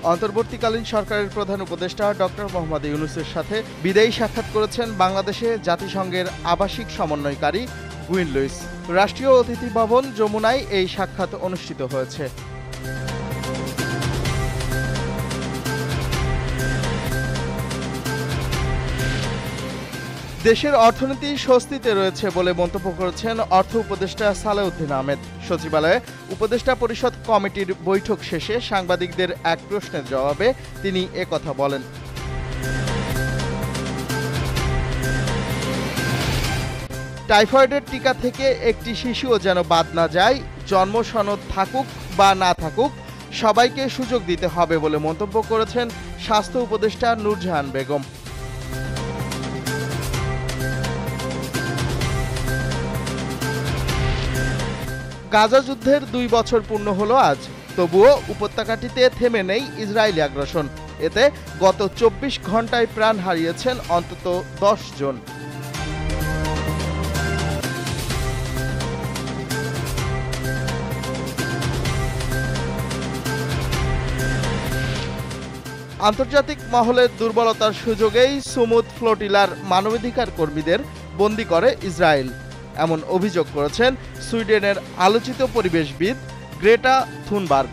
অন্তর্বর্তীকালীন সরকারের প্রধান উপদেষ্টা ডক্টর মোহাম্মদ ইউনূসের সাথে বিদায়ী সাক্ষাৎ করেছেন বাংলাদেশে জাতিসংঘের আবাসিক সমন্বয়কারী গুইন লুইস। রাষ্ট্রীয় অতিথি ভবন যমুনায় এই সাক্ষাৎ অনুষ্ঠিত হয়েছে। দেশের অর্থনীতি স্বস্তিতে রয়েছে বলে মন্তব্য করেছেন অর্থ উপদেষ্টা সালেউদ্দিন আহমেদ। সচিবালয়ে উপদেষ্টা পরিষদ কমিটির বৈঠক শেষে সাংবাদিকদের এক প্রশ্নের জবাবে তিনি একথা বলেন। টাইফয়েডের টিকা থেকে একটি শিশুও যেন বাদ না যায়, জন্ম সনদ থাকুক বা না থাকুক সবাইকে সুযোগ দিতে হবে বলে মন্তব্য করেছেন স্বাস্থ্য উপদেষ্টা নূরজাহান বেগম। গাজা যুদ্ধের ২ বছর পূর্ণ হলো আজ, তবুও উপত্যকাটিতে থেমে নেই ইসরায়েলি আগ্রাসন। এতে গত ২৪ ঘন্টায় প্রাণ হারিয়েছেন অন্তত ১০ জন। আন্তর্জাতিক মহলের দুর্বলতার সুযোগেই সুমুদ ফ্লোটিলার মানবাধিকার কর্মীদের বন্দী করে ইসরায়েল, এমন অভিযোগ করেছেন সুইডেনের আলোচিত পরিবেশবিদ গ্রেটা থুনবার্গ।